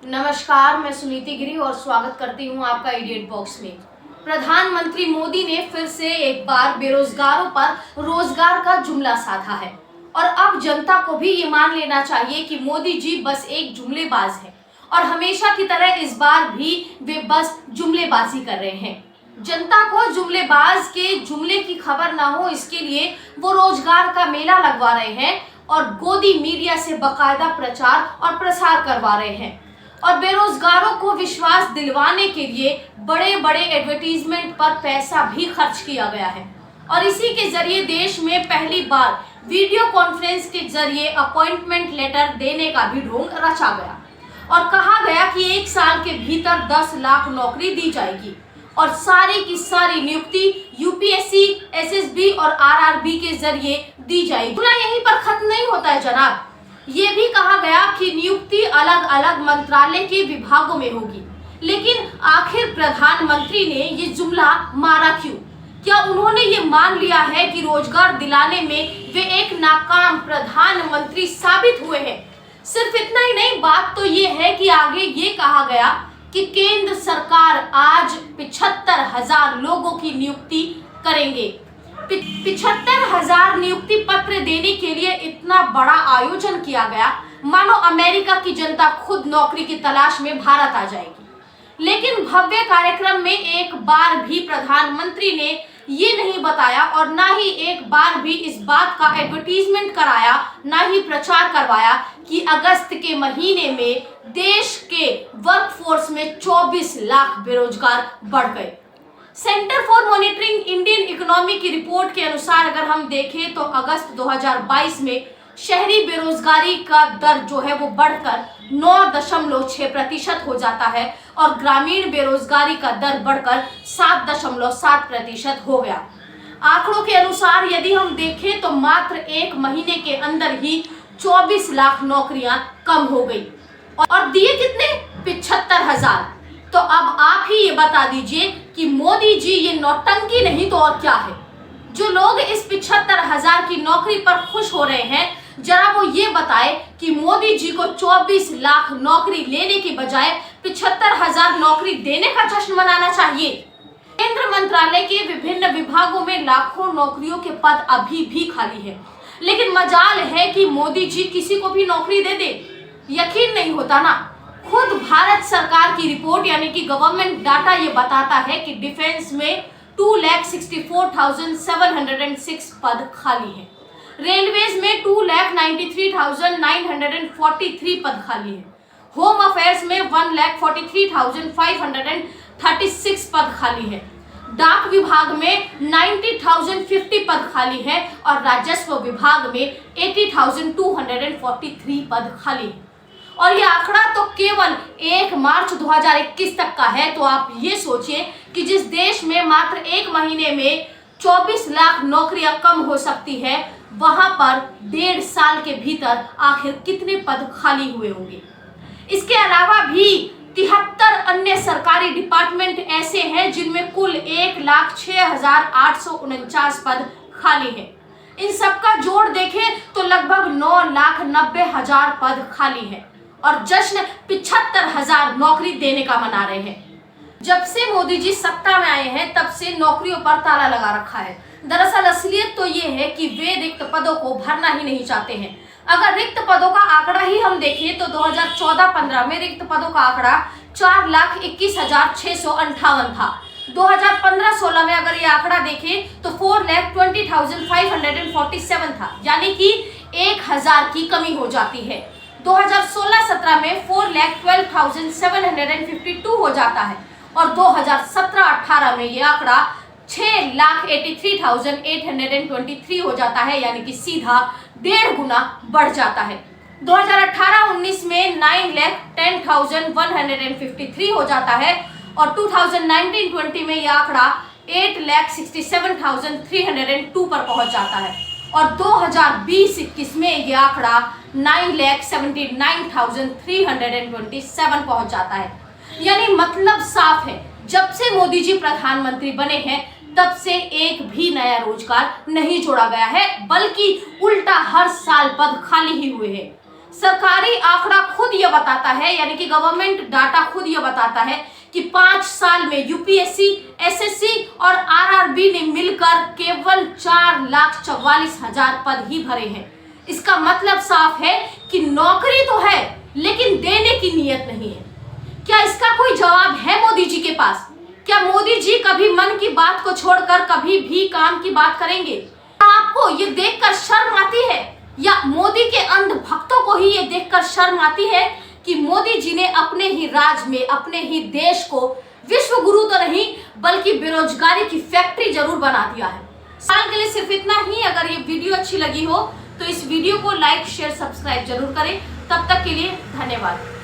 नमस्कार, मैं सुनीति गिरी और स्वागत करती हूं आपका इडियट बॉक्स में। प्रधानमंत्री मोदी ने फिर से एक बार बेरोजगारों पर रोजगार का जुमला साधा है और अब जनता को भी ये मान लेना चाहिए कि मोदी जी बस एक जुमलेबाज हैं और हमेशा की तरह इस बार भी वे बस जुमलेबाजी कर रहे हैं। जनता को जुमलेबाज के जुमले की खबर ना हो, इसके लिए वो रोजगार का मेला लगवा रहे हैं और गोदी मीडिया से बाकायदा प्रचार और प्रसार करवा रहे हैं और बेरोजगारों को विश्वास दिलवाने के लिए बड़े बड़े एडवर्टीजमेंट पर पैसा भी खर्च किया गया है और इसी के जरिए देश में पहली बार वीडियो कॉन्फ्रेंस के जरिए अपॉइंटमेंट लेटर देने का भी ढोंग रचा गया और कहा गया कि 1 साल के भीतर 10 लाख नौकरी दी जाएगी और सारी की सारी नियुक्ति यूपीएससी, एसएसबी और आरआरबी के जरिए दी जाएगी। यहीं पर खत्म नहीं होता है जनाब, ये भी कहा गया कि नियुक्ति अलग अलग मंत्रालय के विभागों में होगी। लेकिन आखिर प्रधानमंत्री ने ये जुमला मारा क्यों? क्या उन्होंने ये मान लिया है कि रोजगार दिलाने में वे एक नाकाम प्रधानमंत्री साबित हुए हैं? सिर्फ इतना ही नहीं, बात तो ये है कि आगे ये कहा गया कि केंद्र सरकार आज 75,000 लोगों की नियुक्ति करेंगे। 75,000 नियुक्ति पत्र देने के लिए इतना बड़ा आयोजन किया गया मानो अमेरिका की जनता खुद नौकरी की तलाश में भारत आ जाएगी। लेकिन भव्य कार्यक्रम में एक बार भी प्रधानमंत्री ने ये नहीं बताया और ना ही एक बार भी इस बात का एडवर्टीजमेंट कराया, ना ही प्रचार करवाया कि अगस्त के महीने में देश के वर्कफोर्स में 24 लाख बेरोजगार बढ़ गए। Centre for monitoring Indian economy की रिपोर्ट के अनुसार अगर हम देखें तो अगस्त 2022 में शहरी बेरोजगारी का दर जो है वो बढ़कर 9.6% हो जाता है और ग्रामीण बेरोजगारी का दर बढ़कर 7.7% हो गया। आंकड़ों के अनुसार यदि हम देखें तो मात्र 1 महीने के अंदर ही 24 लाख नौकरियां कम हो गई और दिए कितने? 75,000। तो अब आप ही ये बता दीजिए कि मोदी जी ये नौटंकी नहीं तो और क्या है? जो लोग इस 75,000 की नौकरी पर खुश हो रहे हैं, जरा वो ये बताए कि मोदी जी को 24 लाख नौकरी लेने की बजाय 75,000 नौकरी देने का जश्न मनाना चाहिए। केंद्र मंत्रालय के विभिन्न विभागों में लाखों नौकरियों के पद अभी भी खाली है, लेकिन मजाल है कि मोदी जी किसी को भी नौकरी दे दे। यकीन नहीं होता ना। खुद भारत सरकार की रिपोर्ट यानी कि गवर्नमेंट डाटा ये बताता है कि डिफेंस में 2,64,706 पद खाली हैं। रेलवेज में 2,93,943 पद खाली हैं। होम अफेयर्स में 1,43,536 पद खाली हैं। डाक विभाग में 90,050 पद खाली हैं और राजस्व विभाग में 80,243 पद खाली हैं। और ये आंकड़ा तो केवल 1 मार्च 2021 तक का है। तो आप ये सोचिए कि जिस देश में मात्र 1 महीने में 24 लाख नौकरियां कम हो सकती है, वहां पर 1.5 साल के भीतर आखिर कितने पद खाली हुए होंगे। इसके अलावा भी 73 अन्य सरकारी डिपार्टमेंट ऐसे हैं जिनमें कुल 1,06,849 पद खाली हैं। इन सबका जोड़ देखें तो लगभग 9,90,000 पद खाली हैं और जश्न 75,000 नौकरी देने का मना रहे हैं। जब से मोदी जी सत्ता में आए हैं तब से नौकरियों पर ताला लगा रखा है। दरअसल असलियत तो ये है कि वे रिक्त पदों को भरना ही नहीं चाहते हैं। अगर रिक्त पदों का आंकड़ा ही हम देखें तो 2014-15 में रिक्त पदों का आंकड़ा 4,21,658 था। 2015-16 में अगर ये आंकड़ा देखें तो 4,20,547 था, यानी कि 1,000 की कमी हो जाती है। 2016-17 में 4,12,752 हो जाता है और 2017-18 में ये आंकड़ा 6,83,823 हो जाता है, यानी कि सीधा 1.5 गुना बढ़ जाता है। 2018-19 में 9,10,153 हो जाता है और 2019-20 में यह आंकड़ा 8,67,302 पर पहुंच जाता है और 2020-21 में यह आंकड़ा 9,79,327 पहुंच जाता है। यानी मतलब साफ है, जब से मोदी जी प्रधानमंत्री बने हैं तब से एक भी नया रोजगार नहीं जोड़ा गया है, बल्कि उल्टा हर साल पद खाली ही हुए हैं। सरकारी आंकड़ा खुद ये बताता है, यानी कि गवर्नमेंट डाटा खुद ये बताता है कि 5 साल में यूपीएससी, एसएससी और आरआरबी ने मिलकर केवल 4,44,000 पद ही भरे हैं। इसका मतलब साफ है कि नौकरी तो है लेकिन देने की नीयत नहीं है। क्या इसका कोई जवाब है मोदी जी के पास? क्या मोदी जी कभी मन की बात को छोड़कर कभी भी काम की बात करेंगे? आपको ये देखकर शर्म आती है या मोदी के अंध भक्तों को ही ये देखकर शर्म आती है कि मोदी जी ने अपने ही राज में, अपने ही देश को विश्व गुरु तो नहीं बल्कि बेरोजगारी की फैक्ट्री जरूर बना दिया है। साल के लिए सिर्फ इतना ही। अगर ये वीडियो अच्छी लगी हो तो इस वीडियो को लाइक, शेयर, सब्सक्राइब जरूर करें। तब तक के लिए धन्यवाद।